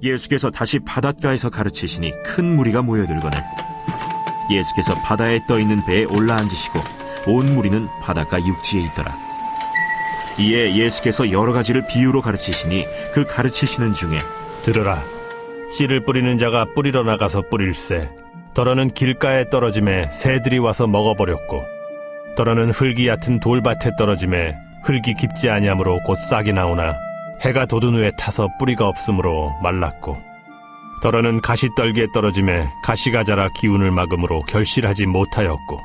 예수께서 다시 바닷가에서 가르치시니 큰 무리가 모여들거늘 예수께서 바다에 떠있는 배에 올라앉으시고 온 무리는 바닷가 육지에 있더라. 이에 예수께서 여러 가지를 비유로 가르치시니 그 가르치시는 중에 들으라. 씨를 뿌리는 자가 뿌리러 나가서 뿌릴새 더러는 길가에 떨어짐에 새들이 와서 먹어버렸고 더러는 흙이 얕은 돌밭에 떨어짐에 흙이 깊지 아니하므로 곧 싹이 나오나 해가 돋은 후에 타서 뿌리가 없으므로 말랐고 더러는 가시떨기에 떨어짐에 가시가 자라 기운을 막음으로 결실하지 못하였고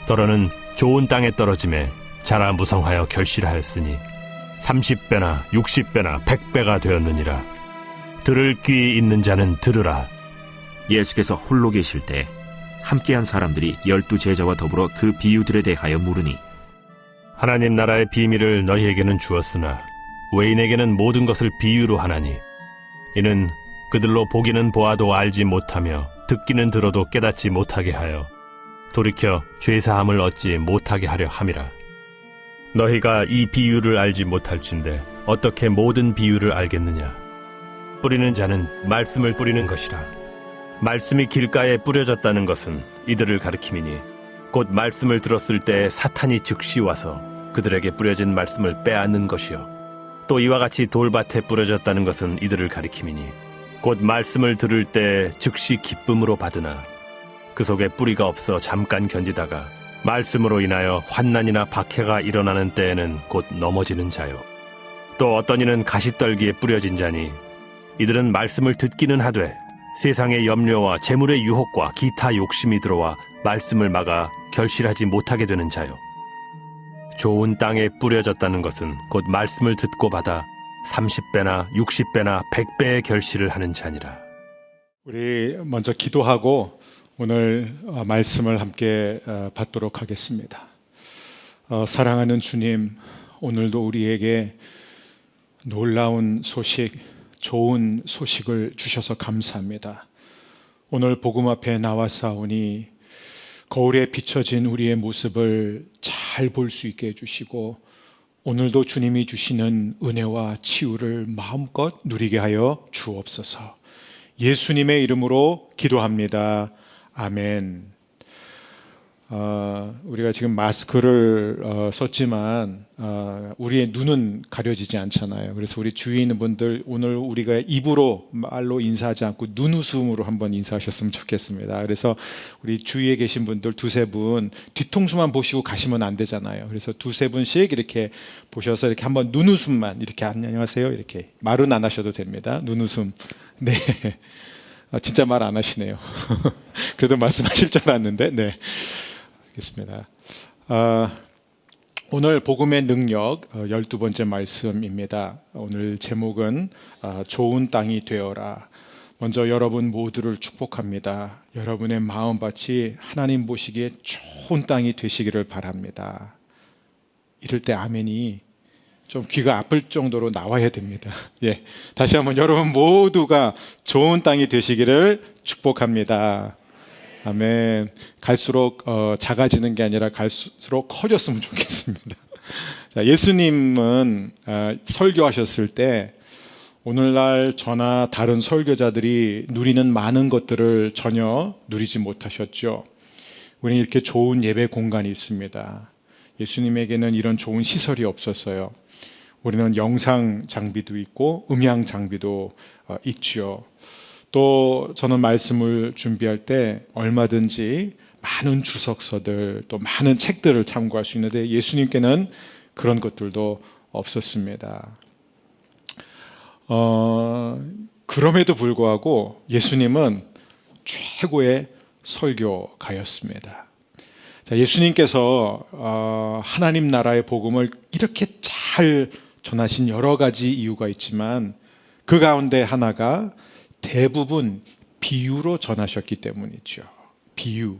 더러는 좋은 땅에 떨어짐에 자라 무성하여 결실하였으니 30배나 60배나 100배가 되었느니라. 들을 귀 있는 자는 들으라. 예수께서 홀로 계실 때 함께한 사람들이 12제자와 더불어 그 비유들에 대하여 물으니 하나님 나라의 비밀을 너희에게는 주었으나 외인에게는 모든 것을 비유로 하나니 이는 그들로 보기는 보아도 알지 못하며 듣기는 들어도 깨닫지 못하게 하여 돌이켜 죄사함을 얻지 못하게 하려 함이라. 너희가 이 비유를 알지 못할진대 어떻게 모든 비유를 알겠느냐. 뿌리는 자는 말씀을 뿌리는 것이라. 말씀이 길가에 뿌려졌다는 것은 이들을 가리킴이니 곧 말씀을 들었을 때 사탄이 즉시 와서 그들에게 뿌려진 말씀을 빼앗는 것이요 또 이와 같이 돌밭에 뿌려졌다는 것은 이들을 가리킴이니 곧 말씀을 들을 때 즉시 기쁨으로 받으나 그 속에 뿌리가 없어 잠깐 견디다가 말씀으로 인하여 환난이나 박해가 일어나는 때에는 곧 넘어지는 자요 또 어떤 이는 가시떨기에 뿌려진 자니 이들은 말씀을 듣기는 하되 세상의 염려와 재물의 유혹과 기타 욕심이 들어와 말씀을 막아 결실하지 못하게 되는 자요 좋은 땅에 뿌려졌다는 것은 곧 말씀을 듣고 받아 30배나 60배나 100배의 결실을 하는 자니라. 우리 먼저 기도하고 오늘 말씀을 함께 받도록 하겠습니다. 사랑하는 주님, 오늘도 우리에게 놀라운 소식, 좋은 소식을 주셔서 감사합니다. 오늘 복음 앞에 나와사오니 거울에 비춰진 우리의 모습을 잘 볼 수 있게 해주시고 오늘도 주님이 주시는 은혜와 치유를 마음껏 누리게 하여 주옵소서. 예수님의 이름으로 기도합니다. 아멘. 우리가 지금 마스크를 썼지만 우리의 눈은 가려지지 않잖아요. 그래서 우리 주위에 있는 분들 오늘 우리가 입으로 말로 인사하지 않고 눈웃음으로 한번 인사하셨으면 좋겠습니다. 그래서 우리 주위에 계신 분들 두세 분 뒤통수만 보시고 가시면 안 되잖아요. 그래서 두세 분씩 이렇게 보셔서 이렇게 한번 눈웃음만 이렇게 안녕하세요 이렇게 말은 안 하셔도 됩니다. 눈웃음. 네. 진짜 말 안 하시네요. 그래도 말씀하실 줄 알았는데 네. 알겠습니다. 오늘 복음의 능력 12번째 말씀입니다. 오늘 제목은 좋은 땅이 되어라. 먼저 여러분 모두를 축복합니다. 여러분의 마음밭이 하나님 보시기에 좋은 땅이 되시기를 바랍니다. 이럴 때 아멘이 좀 귀가 아플 정도로 나와야 됩니다. 예, 다시 한번 여러분 모두가 좋은 땅이 되시기를 축복합니다. 아멘. 갈수록 작아지는 게 아니라 갈수록 커졌으면 좋겠습니다. 자, 예수님은 설교하셨을 때 오늘날 저나 다른 설교자들이 누리는 많은 것들을 전혀 누리지 못하셨죠. 우리는 이렇게 좋은 예배 공간이 있습니다. 예수님에게는 이런 좋은 시설이 없었어요. 우리는 영상 장비도 있고 음향 장비도 있죠. 또 저는 말씀을 준비할 때 얼마든지 많은 주석서들 또 많은 책들을 참고할 수 있는데 예수님께는 그런 것들도 없었습니다. 그럼에도 불구하고 예수님은 최고의 설교가였습니다. 자, 예수님께서 하나님 나라의 복음을 이렇게 잘 전하신 여러 가지 이유가 있지만 그 가운데 하나가 대부분 비유로 전하셨기 때문이죠. 비유.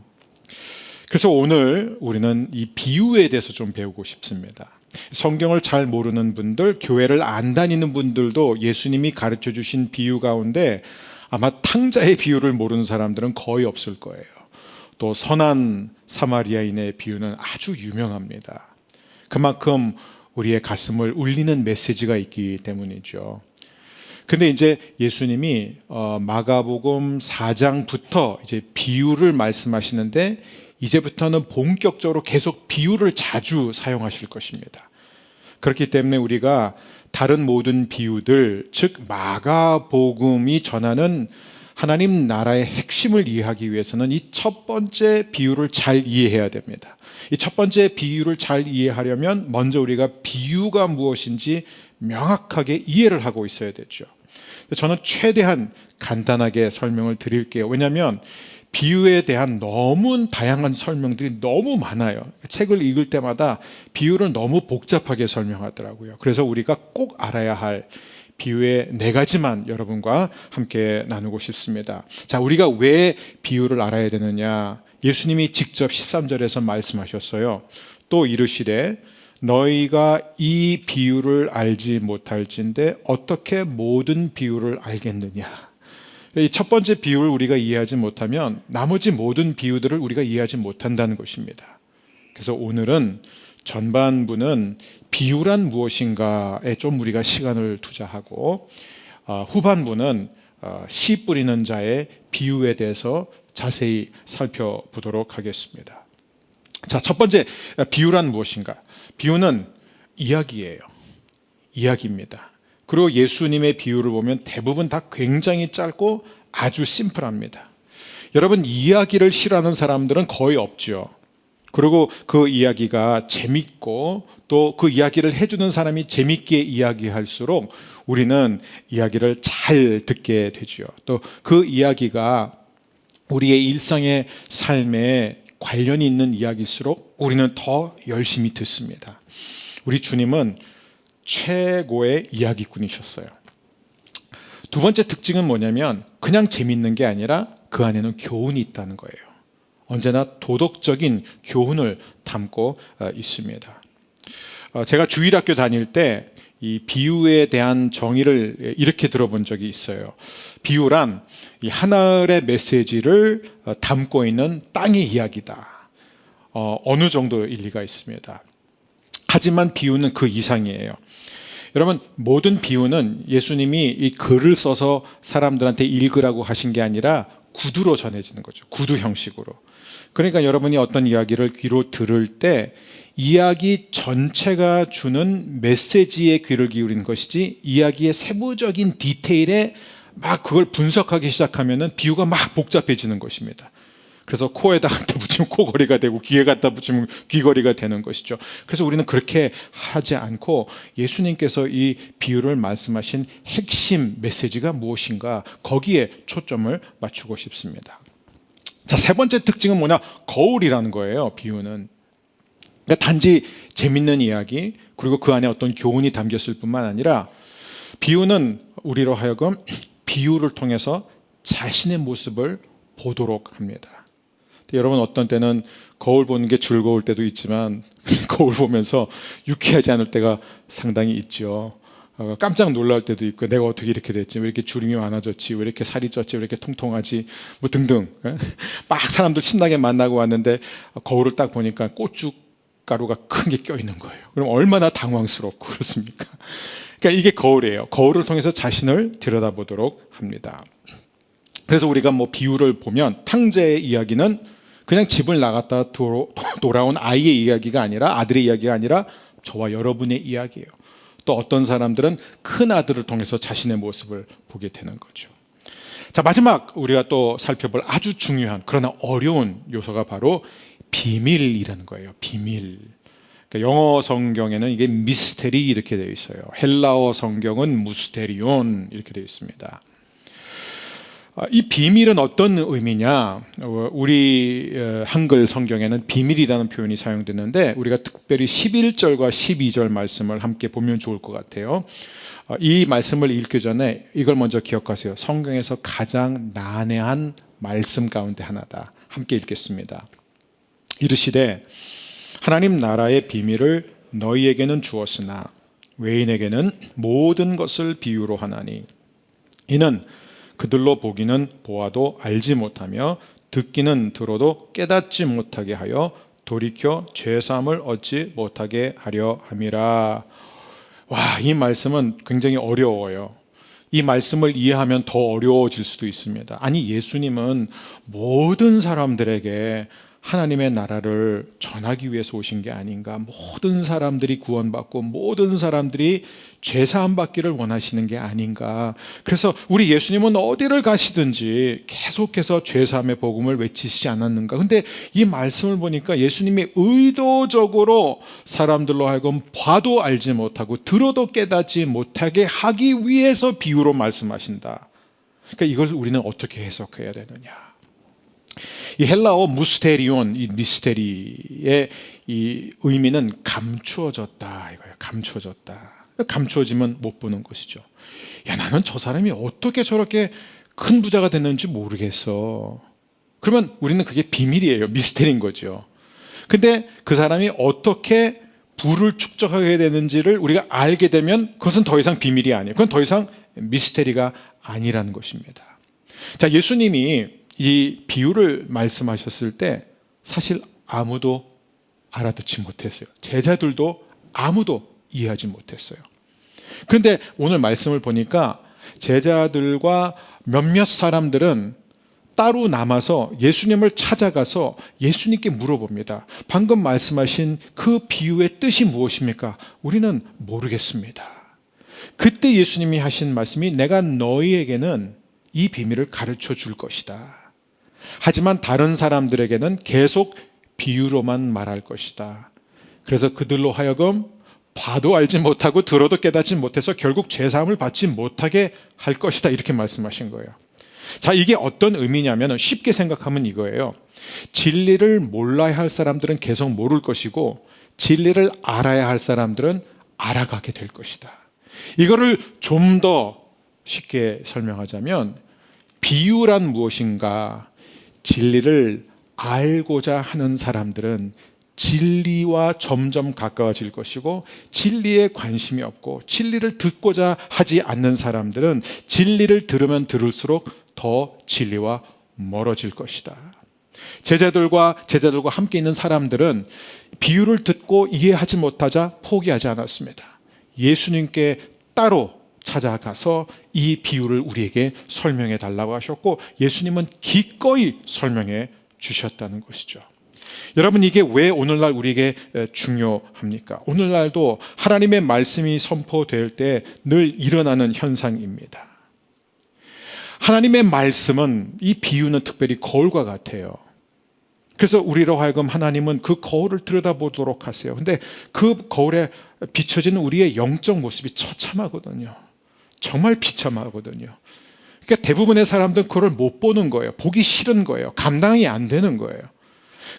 그래서 오늘 우리는 이 비유에 대해서 좀 배우고 싶습니다. 성경을 잘 모르는 분들, 교회를 안 다니는 분들도 예수님이 가르쳐 주신 비유 가운데 아마 탕자의 비유를 모르는 사람들은 거의 없을 거예요. 또 선한 사마리아인의 비유는 아주 유명합니다. 그만큼 우리의 가슴을 울리는 메시지가 있기 때문이죠. 근데 이제 예수님이 마가복음 4장부터 이제 비유를 말씀하시는데 이제부터는 본격적으로 계속 비유를 자주 사용하실 것입니다. 그렇기 때문에 우리가 다른 모든 비유들, 즉 마가복음이 전하는 하나님 나라의 핵심을 이해하기 위해서는 이 첫 번째 비유를 잘 이해해야 됩니다. 이 첫 번째 비유를 잘 이해하려면 먼저 우리가 비유가 무엇인지 명확하게 이해를 하고 있어야 되죠. 저는 최대한 간단하게 설명을 드릴게요. 왜냐하면 비유에 대한 너무 다양한 설명들이 너무 많아요. 책을 읽을 때마다 비유를 너무 복잡하게 설명하더라고요. 그래서 우리가 꼭 알아야 할 비유의 4가지만 여러분과 함께 나누고 싶습니다. 자, 우리가 왜 비유를 알아야 되느냐? 예수님이 직접 13절에서 말씀하셨어요. 또 이르시되 너희가 이 비유를 알지 못할진대 어떻게 모든 비유를 알겠느냐? 이 첫 번째 비유를 우리가 이해하지 못하면 나머지 모든 비유들을 우리가 이해하지 못한다는 것입니다. 그래서 오늘은 전반부는 비유란 무엇인가에 좀 우리가 시간을 투자하고 후반부는 씨 뿌리는 자의 비유에 대해서 자세히 살펴보도록 하겠습니다. 자, 첫 번째 비유란 무엇인가? 비유는 이야기예요. 이야기입니다. 그리고 예수님의 비유를 보면 대부분 다 굉장히 짧고 아주 심플합니다. 여러분, 이야기를 싫어하는 사람들은 거의 없죠. 그리고 그 이야기가 재밌고 또 그 이야기를 해주는 사람이 재밌게 이야기할수록 우리는 이야기를 잘 듣게 되죠. 또 그 이야기가 우리의 일상의 삶에 관련이 있는 이야기일수록 우리는 더 열심히 듣습니다. 우리 주님은 최고의 이야기꾼이셨어요. 두 번째 특징은 뭐냐면 그냥 재밌는 게 아니라 그 안에는 교훈이 있다는 거예요. 언제나 도덕적인 교훈을 담고 있습니다. 제가 주일학교 다닐 때 이 비유에 대한 정의를 이렇게 들어본 적이 있어요. 비유란 이 하늘의 메시지를 담고 있는 땅의 이야기다. 어느 정도 일리가 있습니다. 하지만 비유는 그 이상이에요. 여러분, 모든 비유는 예수님이 이 글을 써서 사람들한테 읽으라고 하신 게 아니라 구두로 전해지는 거죠. 구두 형식으로. 그러니까 여러분이 어떤 이야기를 귀로 들을 때 이야기 전체가 주는 메시지에 귀를 기울이는 것이지 이야기의 세부적인 디테일에 막 그걸 분석하기 시작하면 비유가 막 복잡해지는 것입니다. 그래서 코에다 갖다 붙이면 코걸이가 되고 귀에 갖다 붙이면 귀걸이가 되는 것이죠. 그래서 우리는 그렇게 하지 않고 예수님께서 이 비유를 말씀하신 핵심 메시지가 무엇인가 거기에 초점을 맞추고 싶습니다. 자, 세 번째 특징은 뭐냐? 거울이라는 거예요. 비유는. 그러니까 단지 재밌는 이야기 그리고 그 안에 어떤 교훈이 담겼을 뿐만 아니라 비유는 우리로 하여금 비유를 통해서 자신의 모습을 보도록 합니다. 여러분, 어떤 때는 거울 보는 게 즐거울 때도 있지만 거울 보면서 유쾌하지 않을 때가 상당히 있죠. 깜짝 놀랄 때도 있고 내가 어떻게 이렇게 됐지, 왜 이렇게 주름이 많아졌지, 왜 이렇게 살이 쪘지, 왜 이렇게 통통하지, 뭐 등등. 막 사람들 신나게 만나고 왔는데 거울을 딱 보니까 고춧가루가 큰 게 껴있는 거예요. 그럼 얼마나 당황스럽고 그렇습니까? 그러니까 이게 거울이에요. 거울을 통해서 자신을 들여다보도록 합니다. 그래서 우리가 뭐 비유를 보면 탕자의 이야기는 그냥 집을 나갔다 돌아온 아이의 이야기가 아니라, 아들의 이야기가 아니라 저와 여러분의 이야기예요. 또 어떤 사람들은 큰 아들을 통해서 자신의 모습을 보게 되는 거죠. 자, 마지막 우리가 또 살펴볼 아주 중요한 그러나 어려운 요소가 바로 비밀이라는 거예요. 비밀. 그러니까 영어 성경에는 이게 미스테리 이렇게 되어 있어요. 헬라어 성경은 무스테리온 이렇게 되어 있습니다. 이 비밀은 어떤 의미냐? 우리 한글 성경에는 비밀이라는 표현이 사용되는데 우리가 특별히 11절과 12절 말씀을 함께 보면 좋을 것 같아요. 이 말씀을 읽기 전에 이걸 먼저 기억하세요. 성경에서 가장 난해한 말씀 가운데 하나다. 함께 읽겠습니다. 이르시되 하나님 나라의 비밀을 너희에게는 주었으나 외인에게는 모든 것을 비유로 하나니 이는 그들로 보기는 보아도 알지 못하며 듣기는 들어도 깨닫지 못하게 하여 돌이켜 죄사함을 얻지 못하게 하려 함이라. 와, 이 말씀은 굉장히 어려워요. 이 말씀을 이해하면 더 어려워질 수도 있습니다. 아니, 예수님은 모든 사람들에게 하나님의 나라를 전하기 위해서 오신 게 아닌가? 모든 사람들이 구원받고 모든 사람들이 죄사함 받기를 원하시는 게 아닌가? 그래서 우리 예수님은 어디를 가시든지 계속해서 죄사함의 복음을 외치시지 않았는가? 근데 이 말씀을 보니까 예수님이 의도적으로 사람들로 하여금 봐도 알지 못하고 들어도 깨닫지 못하게 하기 위해서 비유로 말씀하신다. 그러니까 이걸 우리는 어떻게 해석해야 되느냐? 이 헬라어 무스테리온, 이 미스테리의 이 의미는 감추어졌다 이거예요. 감추어졌다. 감추어지면 못 보는 것이죠. 야, 나는 저 사람이 어떻게 저렇게 큰 부자가 됐는지 모르겠어. 그러면 우리는 그게 비밀이에요. 미스테리인 거죠. 근데 그 사람이 어떻게 부를 축적하게 되는지를 우리가 알게 되면 그것은 더 이상 비밀이 아니에요. 그건 더 이상 미스테리가 아니라는 것입니다. 자, 예수님이 이 비유를 말씀하셨을 때 사실 아무도 알아듣지 못했어요. 제자들도 아무도 이해하지 못했어요. 그런데 오늘 말씀을 보니까 제자들과 몇몇 사람들은 따로 남아서 예수님을 찾아가서 예수님께 물어봅니다. 방금 말씀하신 그 비유의 뜻이 무엇입니까? 우리는 모르겠습니다. 그때 예수님이 하신 말씀이 내가 너희에게는 이 비밀을 가르쳐 줄 것이다. 하지만 다른 사람들에게는 계속 비유로만 말할 것이다. 그래서 그들로 하여금 봐도 알지 못하고 들어도 깨닫지 못해서 결국 죄사함을 받지 못하게 할 것이다. 이렇게 말씀하신 거예요. 자, 이게 어떤 의미냐면 쉽게 생각하면 이거예요. 진리를 몰라야 할 사람들은 계속 모를 것이고 진리를 알아야 할 사람들은 알아가게 될 것이다. 이거를 좀 더 쉽게 설명하자면 비유란 무엇인가? 진리를 알고자 하는 사람들은 진리와 점점 가까워질 것이고 진리에 관심이 없고 진리를 듣고자 하지 않는 사람들은 진리를 들으면 들을수록 더 진리와 멀어질 것이다. 제자들과 함께 있는 사람들은 비유를 듣고 이해하지 못하자 포기하지 않았습니다. 예수님께 따로 찾아가서 이 비유를 우리에게 설명해 달라고 하셨고 예수님은 기꺼이 설명해 주셨다는 것이죠. 여러분, 이게 왜 오늘날 우리에게 중요합니까? 오늘날도 하나님의 말씀이 선포될 때 늘 일어나는 현상입니다. 하나님의 말씀은, 이 비유는 특별히 거울과 같아요. 그래서 우리로 하여금 하나님은 그 거울을 들여다보도록 하세요. 근데 그 거울에 비춰지는 우리의 영적 모습이 처참하거든요. 정말 비참하거든요. 그러니까 대부분의 사람들은 그걸 못 보는 거예요. 보기 싫은 거예요. 감당이 안 되는 거예요.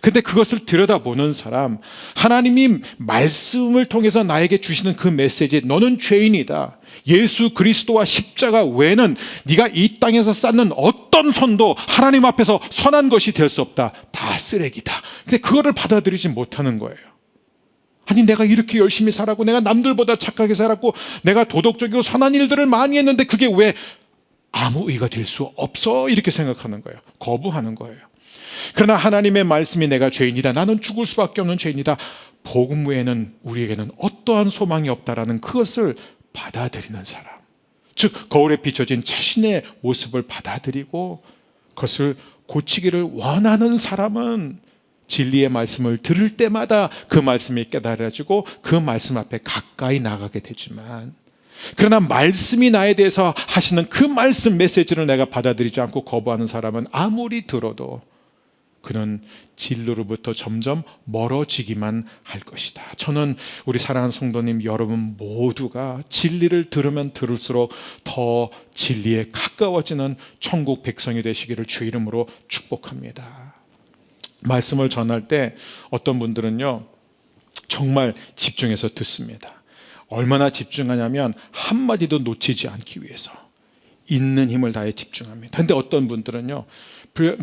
근데 그것을 들여다보는 사람, 하나님이 말씀을 통해서 나에게 주시는 그 메시지, 너는 죄인이다. 예수 그리스도와 십자가 외에는 네가 이 땅에서 쌓는 어떤 선도 하나님 앞에서 선한 것이 될 수 없다. 다 쓰레기다. 근데 그거를 받아들이지 못하는 거예요. 아니, 내가 이렇게 열심히 살았고 내가 남들보다 착하게 살았고 내가 도덕적이고 선한 일들을 많이 했는데 그게 왜 아무 의가 될 수 없어? 이렇게 생각하는 거예요. 거부하는 거예요. 그러나 하나님의 말씀이 내가 죄인이다. 나는 죽을 수밖에 없는 죄인이다. 복음 외에는 우리에게는 어떠한 소망이 없다라는 그것을 받아들이는 사람. 즉 거울에 비춰진 자신의 모습을 받아들이고 그것을 고치기를 원하는 사람은 진리의 말씀을 들을 때마다 그 말씀이 깨달아지고 그 말씀 앞에 가까이 나가게 되지만, 그러나 말씀이 나에 대해서 하시는 그 말씀 메시지를 내가 받아들이지 않고 거부하는 사람은 아무리 들어도 그는 진리로부터 점점 멀어지기만 할 것이다. 저는 우리 사랑하는 성도님 여러분 모두가 진리를 들으면 들을수록 더 진리에 가까워지는 천국 백성이 되시기를 주 이름으로 축복합니다. 말씀을 전할 때 어떤 분들은요 정말 집중해서 듣습니다. 얼마나 집중하냐면 한마디도 놓치지 않기 위해서 있는 힘을 다해 집중합니다. 그런데 어떤 분들은요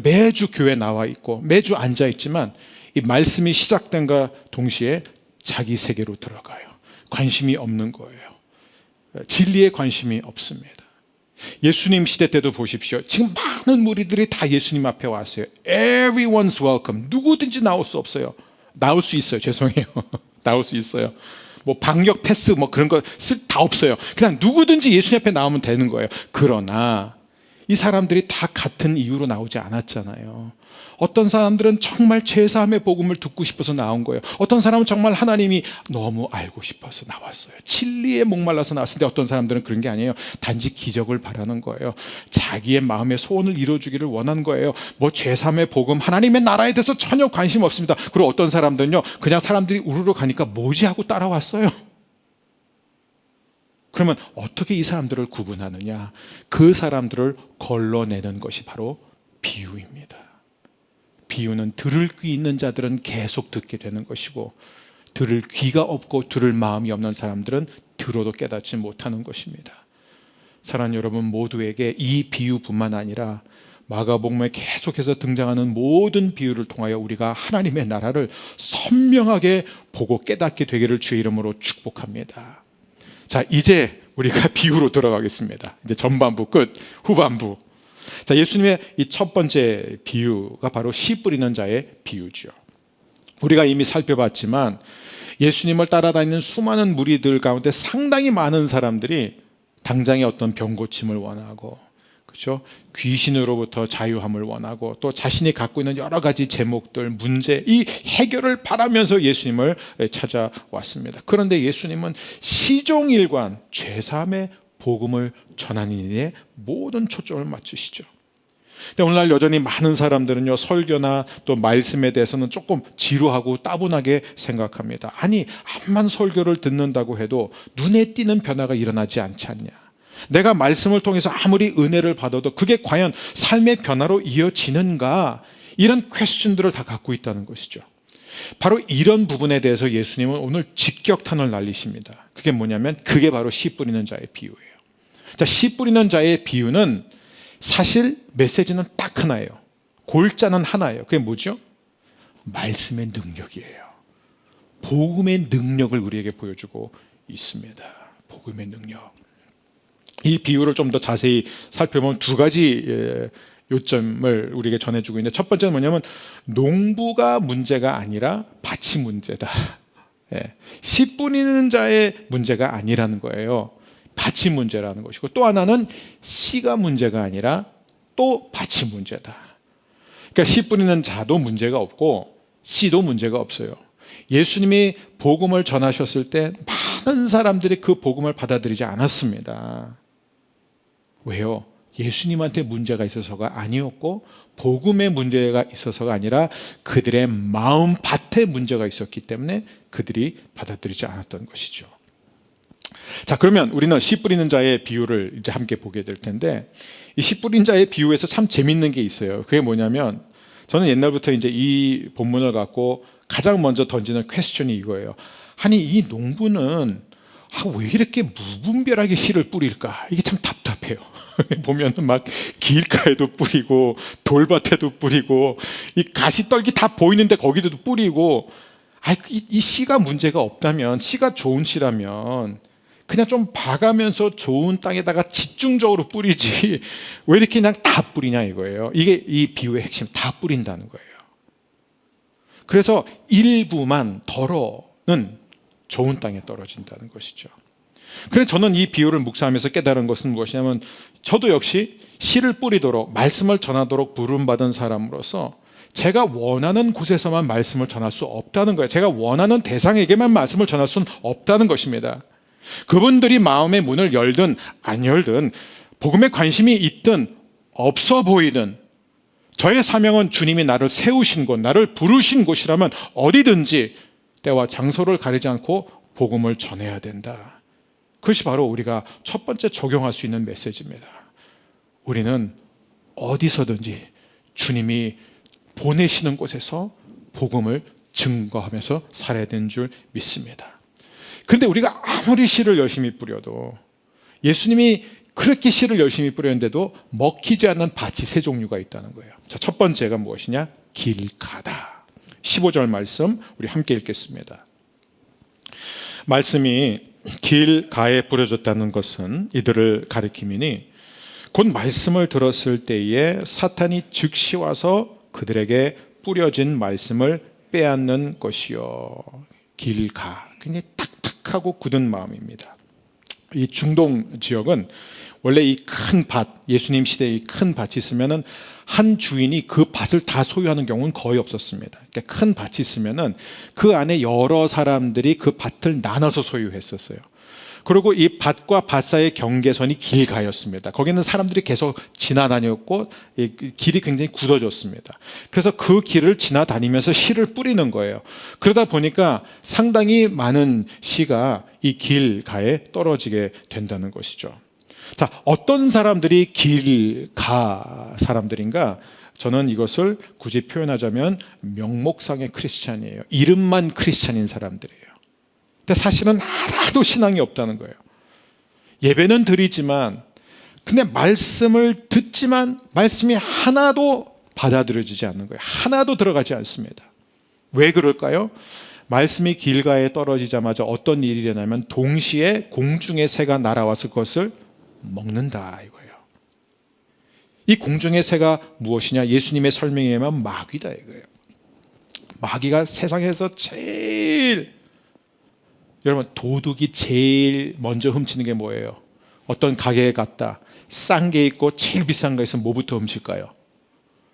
매주 교회 나와 있고 매주 앉아 있지만 이 말씀이 시작된과 동시에 자기 세계로 들어가요. 관심이 없는 거예요. 진리에 관심이 없습니다. 예수님 시대 때도 보십시오. 지금 많은 무리들이 다 예수님 앞에 왔어요. Everyone's welcome. 누구든지 나올 수 없어요. 나올 수 있어요. 죄송해요. 나올 수 있어요. 뭐 방역 패스 뭐 그런 거 다 없어요. 그냥 누구든지 예수님 앞에 나오면 되는 거예요. 그러나 이 사람들이 다 같은 이유로 나오지 않았잖아요. 어떤 사람들은 정말 죄사함의 복음을 듣고 싶어서 나온 거예요. 어떤 사람은 정말 하나님이 너무 알고 싶어서 나왔어요. 진리에 목말라서 나왔는데 어떤 사람들은 그런 게 아니에요. 단지 기적을 바라는 거예요. 자기의 마음의 소원을 이루어주기를 원한 거예요. 뭐 죄사함의 복음, 하나님의 나라에 대해서 전혀 관심 없습니다. 그리고 어떤 사람들은요, 그냥 사람들이 우르르 가니까 뭐지 하고 따라왔어요. 그러면 어떻게 이 사람들을 구분하느냐? 그 사람들을 걸러내는 것이 바로 비유입니다. 비유는 들을 귀 있는 자들은 계속 듣게 되는 것이고, 들을 귀가 없고 들을 마음이 없는 사람들은 들어도 깨닫지 못하는 것입니다. 사랑하는 여러분 모두에게 이 비유뿐만 아니라 마가복음에 계속해서 등장하는 모든 비유를 통하여 우리가 하나님의 나라를 선명하게 보고 깨닫게 되기를 주의 이름으로 축복합니다. 자, 이제 우리가 비유로 들어가겠습니다. 이제 전반부 끝, 후반부. 자, 예수님의 이 첫 번째 비유가 바로 씨 뿌리는 자의 비유죠. 우리가 이미 살펴봤지만 예수님을 따라다니는 수많은 무리들 가운데 상당히 많은 사람들이 당장의 어떤 병 고침을 원하고, 그렇죠? 귀신으로부터 자유함을 원하고, 또 자신이 갖고 있는 여러 가지 제목들, 문제, 이 해결을 바라면서 예수님을 찾아왔습니다. 그런데 예수님은 시종일관 죄사함의 복음을 전하는 일에 모든 초점을 맞추시죠. 근데 오늘날 여전히 많은 사람들은요, 설교나 또 말씀에 대해서는 조금 지루하고 따분하게 생각합니다. 아니, 암만 설교를 듣는다고 해도 눈에 띄는 변화가 일어나지 않지 않냐? 내가 말씀을 통해서 아무리 은혜를 받아도 그게 과연 삶의 변화로 이어지는가? 이런 퀘스천들을 다 갖고 있다는 것이죠. 바로 이런 부분에 대해서 예수님은 오늘 직격탄을 날리십니다. 그게 뭐냐면 그게 바로 씨 뿌리는 자의 비유예요. 자, 씨 뿌리는 자의 비유는 사실 메시지는 딱 하나예요. 골자는 하나예요. 그게 뭐죠? 말씀의 능력이에요. 복음의 능력을 우리에게 보여주고 있습니다. 복음의 능력. 이 비유를 좀 더 자세히 살펴보면 두 가지 요점을 우리에게 전해주고 있는데, 첫 번째는 뭐냐면 농부가 문제가 아니라 밭이 문제다. 씨 뿌리는 자의 문제가 아니라는 거예요. 밭이 문제라는 것이고, 또 하나는 씨가 문제가 아니라 또 밭이 문제다. 그러니까 씨 뿌리는 자도 문제가 없고 씨도 문제가 없어요. 예수님이 복음을 전하셨을 때 많은 사람들이 그 복음을 받아들이지 않았습니다. 왜요? 예수님한테 문제가 있어서가 아니었고 복음에 문제가 있어서가 아니라 그들의 마음 밭에 문제가 있었기 때문에 그들이 받아들이지 않았던 것이죠. 자, 그러면 우리는 씨 뿌리는 자의 비유를 이제 함께 보게 될 텐데, 이 씨 뿌린 자의 비유에서 참 재밌는 게 있어요. 그게 뭐냐면, 저는 옛날부터 이제 이 본문을 갖고 가장 먼저 던지는 퀘스천이 이거예요. 아니, 이 농부는 왜 이렇게 무분별하게 씨를 뿌릴까? 이게 참 답답해요. 보면은 막 길가에도 뿌리고 돌밭에도 뿌리고 이 가시떨기 다 보이는데 거기도 뿌리고, 이 씨가 문제가 없다면, 씨가 좋은 씨라면 그냥 좀 봐가면서 좋은 땅에다가 집중적으로 뿌리지 왜 이렇게 그냥 다 뿌리냐 이거예요. 이게 이 비유의 핵심, 다 뿌린다는 거예요. 그래서 일부만 덜어는 좋은 땅에 떨어진다는 것이죠. 그래서 저는 이 비유를 묵상하면서 깨달은 것은 무엇이냐면, 저도 역시 씨를 뿌리도록 말씀을 전하도록 부름받은 사람으로서 제가 원하는 곳에서만 말씀을 전할 수 없다는 거예요. 제가 원하는 대상에게만 말씀을 전할 수는 없다는 것입니다. 그분들이 마음의 문을 열든 안 열든, 복음에 관심이 있든 없어 보이든, 저의 사명은 주님이 나를 세우신 곳, 나를 부르신 곳이라면 어디든지 때와 장소를 가리지 않고 복음을 전해야 된다. 그것이 바로 우리가 첫 번째 적용할 수 있는 메시지입니다. 우리는 어디서든지 주님이 보내시는 곳에서 복음을 증거하면서 살아야 되는 줄 믿습니다. 그런데 우리가 아무리 씨를 열심히 뿌려도, 예수님이 그렇게 씨를 열심히 뿌렸는데도 먹히지 않는 밭이 세 종류가 있다는 거예요. 자, 첫 번째가 무엇이냐? 길가다. 15절 말씀 우리 함께 읽겠습니다. 말씀이 길가에 뿌려졌다는 것은 이들을 가리킴이니 곧 말씀을 들었을 때에 사탄이 즉시 와서 그들에게 뿌려진 말씀을 빼앗는 것이요. 길가, 굉장히 탁탁 착하고 굳은 마음입니다. 이 중동 지역은 원래 이 큰 밭, 예수님 시대에 이 큰 밭이 있으면은 한 주인이 그 밭을 다 소유하는 경우는 거의 없었습니다. 그러니까 큰 밭이 있으면은 그 안에 여러 사람들이 그 밭을 나눠서 소유했었어요. 그리고 이 밭과 밭 사이의 경계선이 길가였습니다. 거기는 사람들이 계속 지나다녔고 길이 굉장히 굳어졌습니다. 그래서 그 길을 지나다니면서 씨를 뿌리는 거예요. 그러다 보니까 상당히 많은 씨가 이 길가에 떨어지게 된다는 것이죠. 자, 어떤 사람들이 길가 사람들인가? 저는 이것을 굳이 표현하자면 명목상의 크리스찬이에요. 이름만 크리스찬인 사람들이에요. 근데 사실은 하나도 신앙이 없다는 거예요. 예배는 드리지만, 근데 말씀을 듣지만 말씀이 하나도 받아들여지지 않는 거예요. 하나도 들어가지 않습니다. 왜 그럴까요? 말씀이 길가에 떨어지자마자 어떤 일이 일어나면 동시에 공중의 새가 날아와서 그것을 먹는다 이거예요. 이 공중의 새가 무엇이냐? 예수님의 설명에 의하면 마귀다 이거예요. 마귀가 세상에서 제일, 여러분, 도둑이 제일 먼저 훔치는 게 뭐예요? 어떤 가게에 갔다 싼 게 있고 제일 비싼 거 있으면 뭐부터 훔칠까요?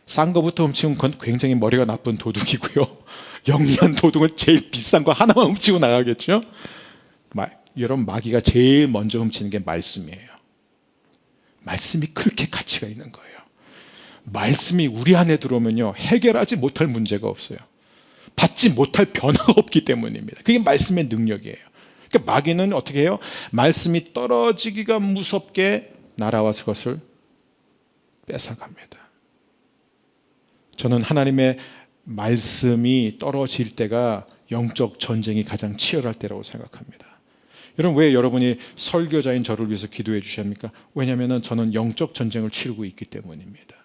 싼 거부터 훔치면 그건 굉장히 머리가 나쁜 도둑이고요. 영리한 도둑은 제일 비싼 거 하나만 훔치고 나가겠죠. 여러분, 마귀가 제일 먼저 훔치는 게 말씀이에요. 말씀이 그렇게 가치가 있는 거예요. 말씀이 우리 안에 들어오면요, 해결하지 못할 문제가 없어요. 받지 못할 변화가 없기 때문입니다. 그게 말씀의 능력이에요. 그러니까 마귀는 어떻게 해요? 말씀이 떨어지기가 무섭게 날아와서 그것을 뺏어갑니다. 저는 하나님의 말씀이 떨어질 때가 영적 전쟁이 가장 치열할 때라고 생각합니다. 여러분, 왜 여러분이 설교자인 저를 위해서 기도해 주십니까? 왜냐하면 저는 영적 전쟁을 치르고 있기 때문입니다.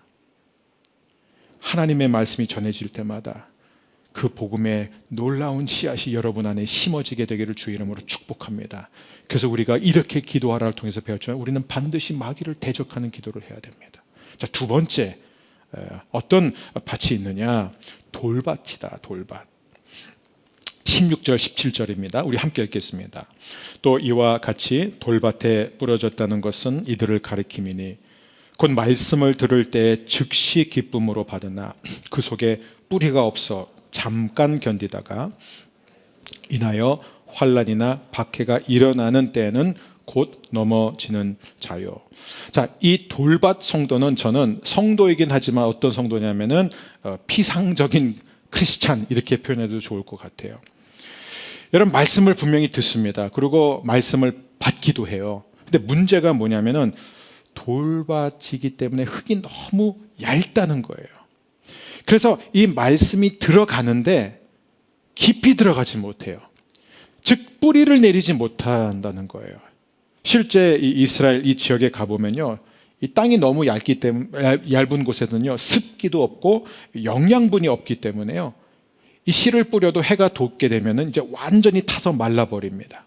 하나님의 말씀이 전해질 때마다 그 복음의 놀라운 씨앗이 여러분 안에 심어지게 되기를 주의 이름으로 축복합니다. 그래서 우리가 이렇게 기도하라를 통해서 배웠지만 우리는 반드시 마귀를 대적하는 기도를 해야 됩니다. 자, 두 번째, 어떤 밭이 있느냐? 돌밭이다. 돌밭. 16절 17절입니다. 우리 함께 읽겠습니다. 또 이와 같이 돌밭에 뿌려졌다는 것은 이들을 가리킴이니 곧 말씀을 들을 때 즉시 기쁨으로 받으나 그 속에 뿌리가 없어 잠깐 견디다가 인하여 환난이나 박해가 일어나는 때에는 곧 넘어지는 자요. 자, 이 돌밭 성도는 저는 성도이긴 하지만 어떤 성도냐면은 피상적인 크리스찬 이렇게 표현해도 좋을 것 같아요. 여러분, 말씀을 분명히 듣습니다. 그리고 말씀을 받기도 해요. 근데 문제가 뭐냐면은 돌밭이기 때문에 흙이 너무 얇다는 거예요. 그래서 이 말씀이 들어가는데 깊이 들어가지 못해요. 즉 뿌리를 내리지 못한다는 거예요. 실제 이 이스라엘 이 지역에 가보면요, 이 땅이 너무 얇기 때문에 얇은 곳에는요 습기도 없고 영양분이 없기 때문에요, 이 씨를 뿌려도 해가 돋게 되면은 이제 완전히 타서 말라버립니다.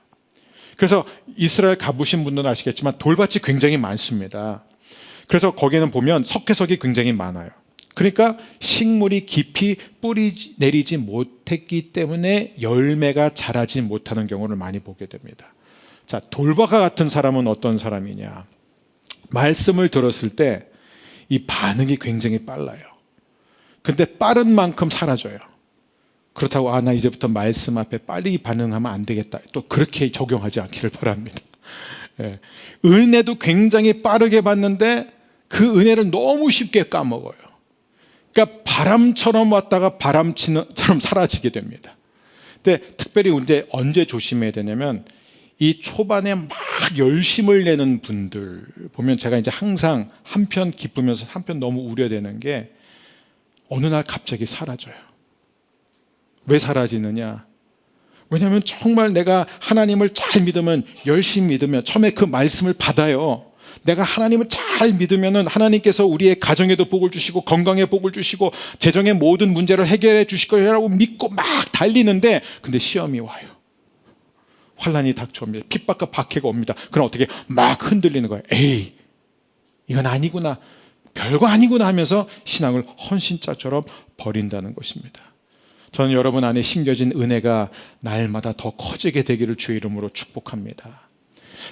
그래서 이스라엘 가보신 분들은 아시겠지만 돌밭이 굉장히 많습니다. 그래서 거기는 보면 석회석이 굉장히 많아요. 그러니까 식물이 깊이 뿌리 내리지 못했기 때문에 열매가 자라지 못하는 경우를 많이 보게 됩니다. 자, 돌밭과 같은 사람은 어떤 사람이냐? 말씀을 들었을 때 이 반응이 굉장히 빨라요. 근데 빠른 만큼 사라져요. 그렇다고 나 이제부터 말씀 앞에 빨리 반응하면 안 되겠다, 또 그렇게 적용하지 않기를 바랍니다. 예. 은혜도 굉장히 빠르게 받는데 그 은혜를 너무 쉽게 까먹어요. 그러니까 바람처럼 왔다가 바람처럼 사라지게 됩니다. 근데 특별히 언제 조심해야 되냐면 이 초반에 막 열심을 내는 분들 보면 제가 이제 항상 한편 기쁘면서 한편 너무 우려되는 게 어느 날 갑자기 사라져요. 왜 사라지느냐? 왜냐하면 정말 내가 하나님을 잘 믿으면, 열심히 믿으면 처음에 그 말씀을 받아요. 내가 하나님을 잘 믿으면 하나님께서 우리의 가정에도 복을 주시고 건강에 복을 주시고 재정의 모든 문제를 해결해 주실 거라고 믿고 막 달리는데, 근데 시험이 와요. 환난이 닥쳐옵니다. 핍박과 박해가 옵니다. 그럼 어떻게 막 흔들리는 거예요. 에이, 이건 아니구나, 별거 아니구나 하면서 신앙을 헌신자처럼 버린다는 것입니다. 저는 여러분 안에 심겨진 은혜가 날마다 더 커지게 되기를 주의 이름으로 축복합니다.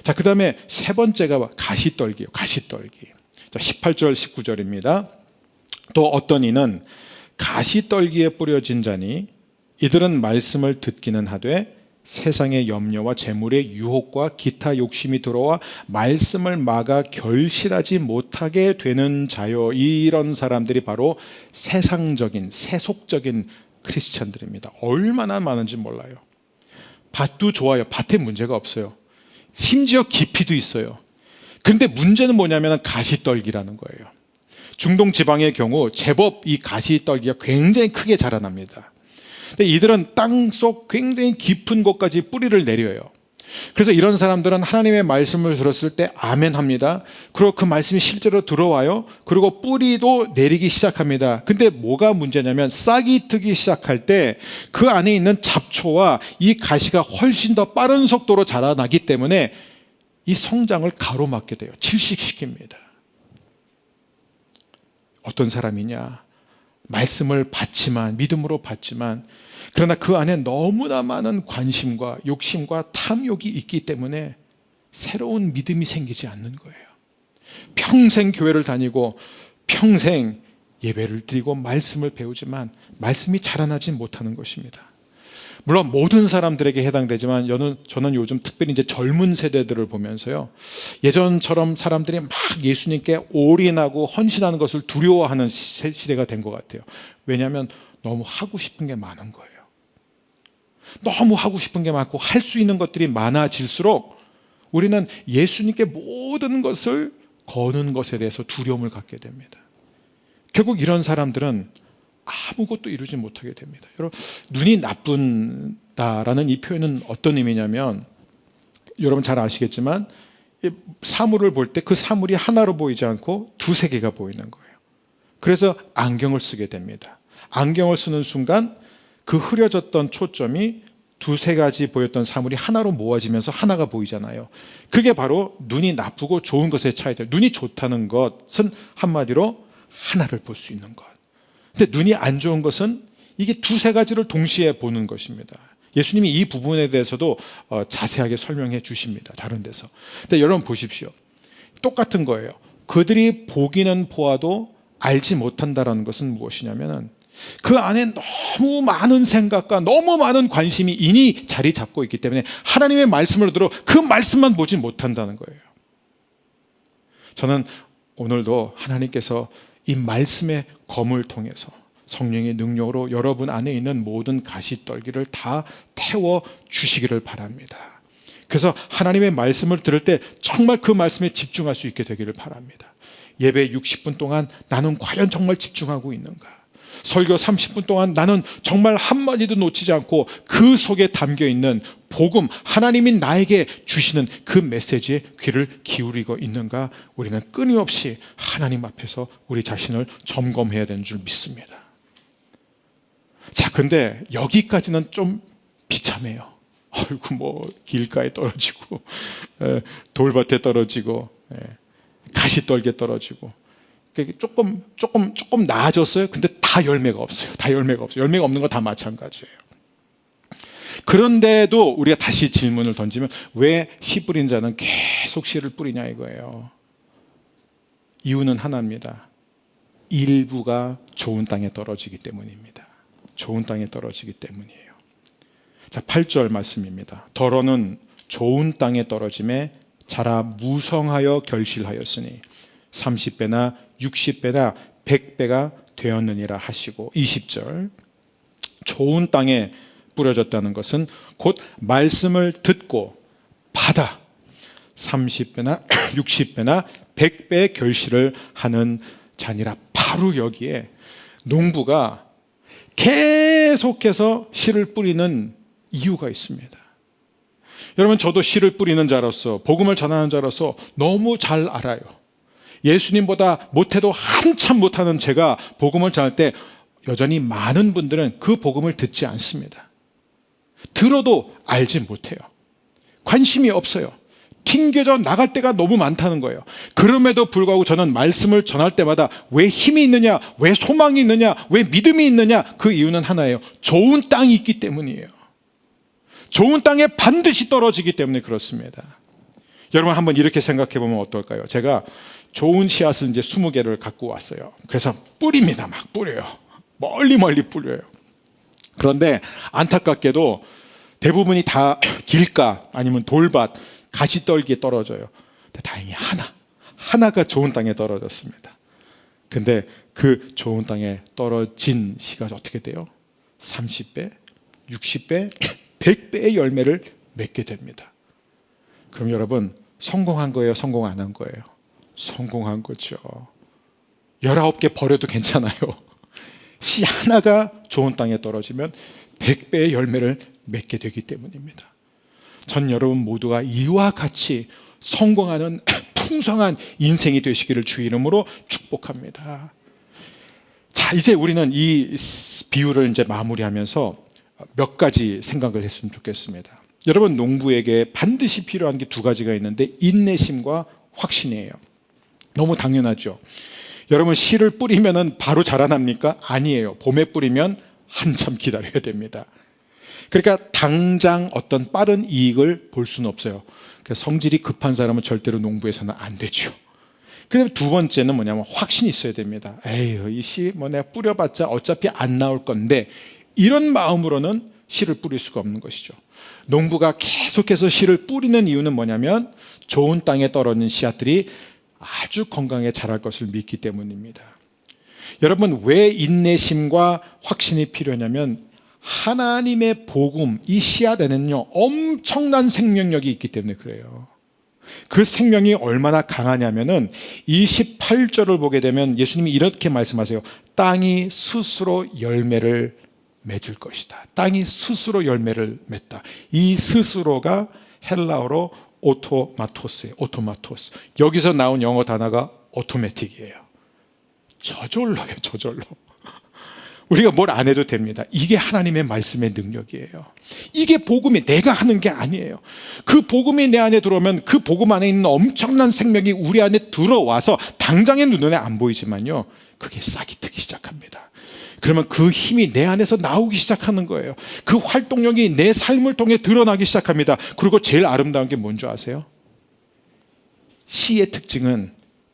자, 그 다음에 세 번째가 가시떨기예요. 가시떨기. 자, 18절 19절입니다. 또 어떤 이는 가시떨기에 뿌려진 자니 이들은 말씀을 듣기는 하되 세상의 염려와 재물의 유혹과 기타 욕심이 들어와 말씀을 막아 결실하지 못하게 되는 자요. 이런 사람들이 바로 세상적인 세속적인 크리스찬들입니다. 얼마나 많은지 몰라요. 밭도 좋아요. 밭에 문제가 없어요. 심지어 깊이도 있어요. 그런데 문제는 뭐냐면 가시떨기라는 거예요. 중동 지방의 경우 제법 이 가시떨기가 굉장히 크게 자라납니다. 근데 이들은 땅속 굉장히 깊은 곳까지 뿌리를 내려요. 그래서 이런 사람들은 하나님의 말씀을 들었을 때 아멘 합니다. 그리고 그 말씀이 실제로 들어와요. 그리고 뿌리도 내리기 시작합니다. 근데 뭐가 문제냐면 싹이 트기 시작할 때 그 안에 있는 잡초와 이 가시가 훨씬 더 빠른 속도로 자라나기 때문에 이 성장을 가로막게 돼요. 질식시킵니다. 어떤 사람이냐? 말씀을 받지만, 믿음으로 받지만, 그러나 그 안에 너무나 많은 관심과 욕심과 탐욕이 있기 때문에 새로운 믿음이 생기지 않는 거예요. 평생 교회를 다니고 평생 예배를 드리고 말씀을 배우지만 말씀이 자라나지 못하는 것입니다. 물론 모든 사람들에게 해당되지만 저는 요즘 특별히 이제 젊은 세대들을 보면서요, 예전처럼 사람들이 막 예수님께 올인하고 헌신하는 것을 두려워하는 시대가 된 것 같아요. 왜냐하면 너무 하고 싶은 게 많은 거예요. 너무 하고 싶은 게 많고 할 수 있는 것들이 많아질수록 우리는 예수님께 모든 것을 거는 것에 대해서 두려움을 갖게 됩니다. 결국 이런 사람들은 아무것도 이루지 못하게 됩니다. 여러분, 눈이 나쁜다라는 이 표현은 어떤 의미냐면, 여러분 잘 아시겠지만 사물을 볼 때 그 사물이 하나로 보이지 않고 두세 개가 보이는 거예요. 그래서 안경을 쓰게 됩니다. 안경을 쓰는 순간 그 흐려졌던 초점이 두세 가지 보였던 사물이 하나로 모아지면서 하나가 보이잖아요. 그게 바로 눈이 나쁘고 좋은 것의 차이죠. 눈이 좋다는 것은 한마디로 하나를 볼 수 있는 것. 근데 눈이 안 좋은 것은 이게 두세 가지를 동시에 보는 것입니다. 예수님이 이 부분에 대해서도 자세하게 설명해 주십니다. 다른 데서. 근데 여러분 보십시오. 똑같은 거예요. 그들이 보기는 보아도 알지 못한다는 것은 무엇이냐면, 그 안에 너무 많은 생각과 너무 많은 관심이 이미 자리 잡고 있기 때문에 하나님의 말씀을 들어 그 말씀만 보지 못한다는 거예요. 저는 오늘도 하나님께서 이 말씀의 검을 통해서 성령의 능력으로 여러분 안에 있는 모든 가시떨기를 다 태워 주시기를 바랍니다. 그래서 하나님의 말씀을 들을 때 정말 그 말씀에 집중할 수 있게 되기를 바랍니다. 예배 60분 동안 나는 과연 정말 집중하고 있는가? 설교 30분 동안 나는 정말 한마디도 놓치지 않고 그 속에 담겨있는 복음, 하나님이 나에게 주시는 그 메시지에 귀를 기울이고 있는가? 우리는 끊임없이 하나님 앞에서 우리 자신을 점검해야 되는 줄 믿습니다. 자, 근데 여기까지는 좀 비참해요. 아이고, 뭐 길가에 떨어지고 돌밭에 떨어지고 가시떨기에 떨어지고 조금 나아졌어요. 근데 다 열매가 없어요. 다 열매가 없어요. 열매가 없는 거 다 마찬가지예요. 그런데도 우리가 다시 질문을 던지면 왜 씨 뿌린 자는 계속 씨를 뿌리냐 이거예요. 이유는 하나입니다. 일부가 좋은 땅에 떨어지기 때문입니다. 좋은 땅에 떨어지기 때문이에요. 자, 8절 말씀입니다. 더러는 좋은 땅에 떨어짐에 자라 무성하여 결실하였으니 30배나 60배나 100배가 되었느니라 하시고, 20절 좋은 땅에 뿌려졌다는 것은 곧 말씀을 듣고 받아 30배나 60배나 100배의 결실을 하는 자니라. 바로 여기에 농부가 계속해서 씨를 뿌리는 이유가 있습니다. 여러분, 저도 씨를 뿌리는 자로서, 복음을 전하는 자로서 너무 잘 알아요. 예수님보다 못해도 한참 못하는 제가 복음을 전할 때 여전히 많은 분들은 그 복음을 듣지 않습니다. 들어도 알지 못해요. 관심이 없어요. 튕겨져 나갈 때가 너무 많다는 거예요. 그럼에도 불구하고 저는 말씀을 전할 때마다 왜 힘이 있느냐, 왜 소망이 있느냐, 왜 믿음이 있느냐, 그 이유는 하나예요. 좋은 땅이 있기 때문이에요. 좋은 땅에 반드시 떨어지기 때문에 그렇습니다. 여러분 한번 이렇게 생각해 보면 어떨까요? 제가 좋은 씨앗을 이제 20개를 갖고 왔어요. 그래서 뿌립니다. 막 뿌려요. 멀리 뿌려요. 그런데 안타깝게도 대부분이 다 길가 아니면 돌밭, 가시떨기에 떨어져요. 근데 다행히 하나가 좋은 땅에 떨어졌습니다. 근데 그 좋은 땅에 떨어진 씨가 어떻게 돼요? 30배, 60배, 100배의 열매를 맺게 됩니다. 그럼 여러분 성공한 거예요? 성공 안 한 거예요? 성공한 거죠. 19개 버려도 괜찮아요. 씨 하나가 좋은 땅에 떨어지면 100배의 열매를 맺게 되기 때문입니다. 전 여러분 모두가 이와 같이 성공하는 풍성한 인생이 되시기를 주 이름으로 축복합니다. 자, 이제 우리는 이 비유를 이제 마무리하면서 몇 가지 생각을 했으면 좋겠습니다. 여러분 농부에게 반드시 필요한 게 두 가지가 있는데 인내심과 확신이에요. 너무 당연하죠. 여러분 씨를 뿌리면 바로 자라납니까? 아니에요. 봄에 뿌리면 한참 기다려야 됩니다. 그러니까 당장 어떤 빠른 이익을 볼 수는 없어요. 그러니까 성질이 급한 사람은 절대로 농부에서는 안 되죠. 그다음에 두 번째는 뭐냐면 확신이 있어야 됩니다. 에휴, 이 씨 뭐 내가 뿌려봤자 어차피 안 나올 건데, 이런 마음으로는 씨를 뿌릴 수가 없는 것이죠. 농부가 계속해서 씨를 뿌리는 이유는 뭐냐면 좋은 땅에 떨어진 씨앗들이 아주 건강하게 자랄 것을 믿기 때문입니다. 여러분 왜 인내심과 확신이 필요하냐면 하나님의 복음, 이 씨앗에는요 엄청난 생명력이 있기 때문에 그래요. 그 생명이 얼마나 강하냐면은 28절을 보게 되면 예수님이 이렇게 말씀하세요. 땅이 스스로 열매를 맺을 것이다. 땅이 스스로 열매를 맺다. 이 스스로가 헬라어로 오토마토스예요. 오토마토스. 여기서 나온 영어 단어가 오토매틱이에요. 저절로요. 저절로. 우리가 뭘 안 해도 됩니다. 이게 하나님의 말씀의 능력이에요. 이게 복음이 내가 하는 게 아니에요. 그 복음이 내 안에 들어오면 그 복음 안에 있는 엄청난 생명이 우리 안에 들어와서 당장의 눈에 안 보이지만요, 그게 싹이 트기 시작합니다. 그러면 그 힘이 내 안에서 나오기 시작하는 거예요. 그 활동력이 내 삶을 통해 드러나기 시작합니다. 그리고 제일 아름다운 게 뭔지 아세요? 씨의 특징은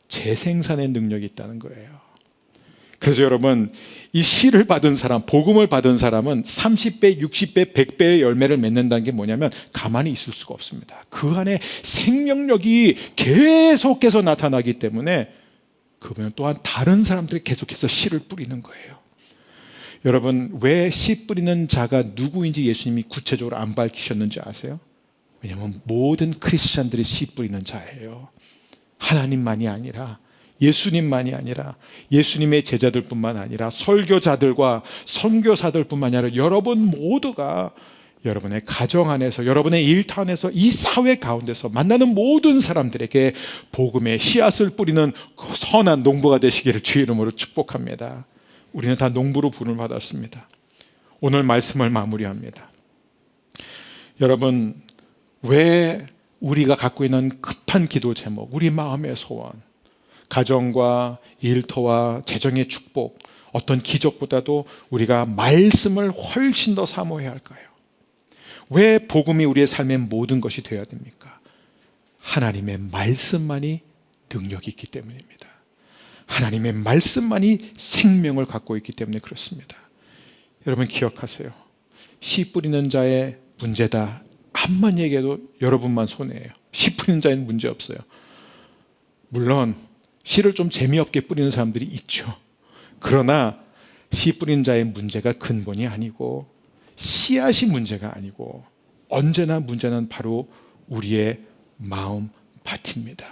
재생산의 능력이 있다는 거예요. 그래서 여러분 이 씨를 받은 사람, 복음을 받은 사람은 30배, 60배, 100배의 열매를 맺는다는 게 뭐냐면 가만히 있을 수가 없습니다. 그 안에 생명력이 계속해서 나타나기 때문에 그분 또한 다른 사람들이 계속해서 씨를 뿌리는 거예요. 여러분 왜 씨 뿌리는 자가 누구인지 예수님이 구체적으로 안 밝히셨는지 아세요? 왜냐하면 모든 크리스찬들이 씨 뿌리는 자예요. 하나님만이 아니라, 예수님만이 아니라, 예수님의 제자들뿐만 아니라 설교자들과 선교사들뿐만 아니라 여러분 모두가 여러분의 가정 안에서, 여러분의 일터 안에서, 이 사회 가운데서 만나는 모든 사람들에게 복음의 씨앗을 뿌리는 선한 농부가 되시기를 주의 이름으로 축복합니다. 우리는 다 농부로 부름을 받았습니다. 오늘 말씀을 마무리합니다. 여러분 왜 우리가 갖고 있는 급한 기도 제목, 우리 마음의 소원, 가정과 일터와 재정의 축복, 어떤 기적보다도 우리가 말씀을 훨씬 더 사모해야 할까요? 왜 복음이 우리의 삶의 모든 것이 되어야 됩니까? 하나님의 말씀만이 능력이 있기 때문입니다. 하나님의 말씀만이 생명을 갖고 있기 때문에 그렇습니다. 여러분 기억하세요. 씨 뿌리는 자의 문제다 한만 얘기해도 여러분만 손해예요. 씨 뿌리는 자에는 문제 없어요. 물론 씨를 좀 재미없게 뿌리는 사람들이 있죠. 그러나 씨 뿌리는 자의 문제가 근본이 아니고, 씨앗이 문제가 아니고, 언제나 문제는 바로 우리의 마음 밭입니다.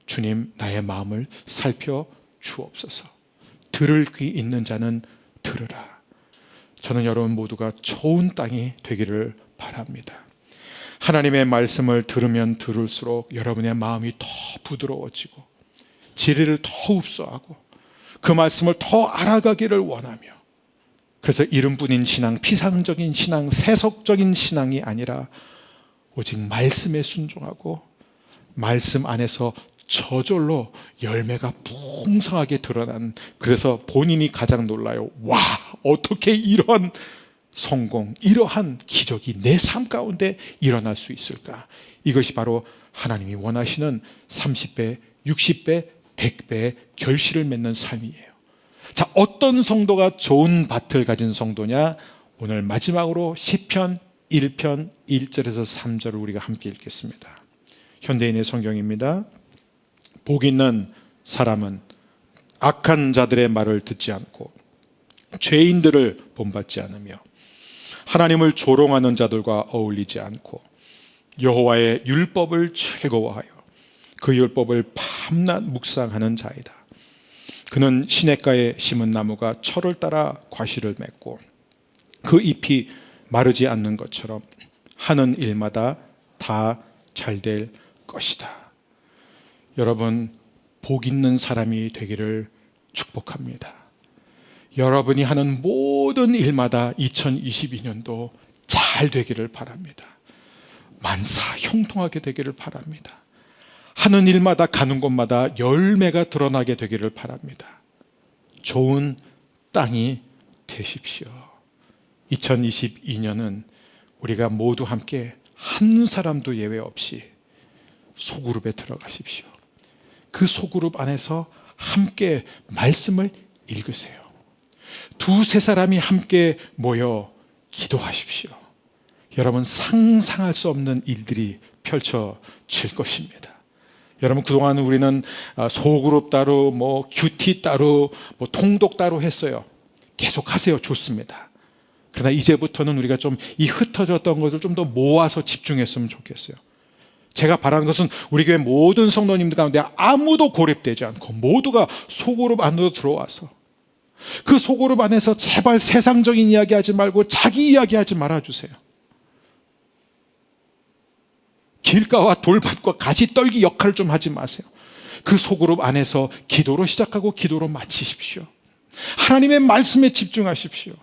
주님 나의 마음을 살펴 주옵소서. 들을 귀 있는 자는 들으라. 저는 여러분 모두가 좋은 땅이 되기를 바랍니다. 하나님의 말씀을 들으면 들을수록 여러분의 마음이 더 부드러워지고 지혜를 더 흡수하고 그 말씀을 더 알아가기를 원하며, 그래서 이름뿐인 신앙, 피상적인 신앙, 세속적인 신앙이 아니라 오직 말씀에 순종하고 말씀 안에서 저절로 열매가 풍성하게 드러난, 그래서 본인이 가장 놀라요. 와, 어떻게 이런 성공, 이러한 기적이 내 삶 가운데 일어날 수 있을까? 이것이 바로 하나님이 원하시는 30배, 60배, 100배의 결실을 맺는 삶이에요. 자, 어떤 성도가 좋은 밭을 가진 성도냐? 오늘 마지막으로 시편 1편 1절에서 3절을 우리가 함께 읽겠습니다. 현대인의 성경입니다. 복 있는 사람은 악한 자들의 말을 듣지 않고 죄인들을 본받지 않으며 하나님을 조롱하는 자들과 어울리지 않고 여호와의 율법을 즐거워하여 그 율법을 밤낮 묵상하는 자이다. 그는 시냇가에 심은 나무가 철을 따라 과실을 맺고 그 잎이 마르지 않는 것처럼 하는 일마다 다 잘 될 것이다. 여러분, 복 있는 사람이 되기를 축복합니다. 여러분이 하는 모든 일마다 2022년도 잘 되기를 바랍니다. 만사 형통하게 되기를 바랍니다. 하는 일마다 가는 곳마다 열매가 드러나게 되기를 바랍니다. 좋은 땅이 되십시오. 2022년은 우리가 모두 함께 한 사람도 예외 없이 소그룹에 들어가십시오. 그 소그룹 안에서 함께 말씀을 읽으세요. 두세 사람이 함께 모여 기도하십시오. 여러분, 상상할 수 없는 일들이 펼쳐질 것입니다. 여러분, 그동안 우리는 소그룹 따로, 큐티 따로, 통독 따로 했어요. 계속 하세요. 좋습니다. 그러나 이제부터는 우리가 좀 이 흩어졌던 것을 좀 더 모아서 집중했으면 좋겠어요. 제가 바라는 것은 우리 교회 모든 성도님들 가운데 아무도 고립되지 않고 모두가 소그룹 안으로 들어와서 그 소그룹 안에서 제발 세상적인 이야기 하지 말고 자기 이야기 하지 말아주세요. 길가와 돌밭과 가시 떨기 역할을 좀 하지 마세요. 그 소그룹 안에서 기도로 시작하고 기도로 마치십시오. 하나님의 말씀에 집중하십시오.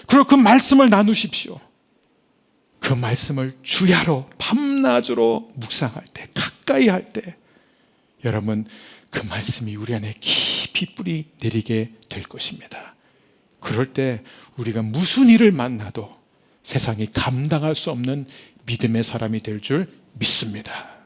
그리고 그 말씀을 나누십시오. 그 말씀을 주야로 밤낮으로 묵상할 때, 가까이 할 때 여러분, 그 말씀이 우리 안에 깊이 뿌리 내리게 될 것입니다. 그럴 때 우리가 무슨 일을 만나도 세상이 감당할 수 없는 믿음의 사람이 될 줄 믿습니다.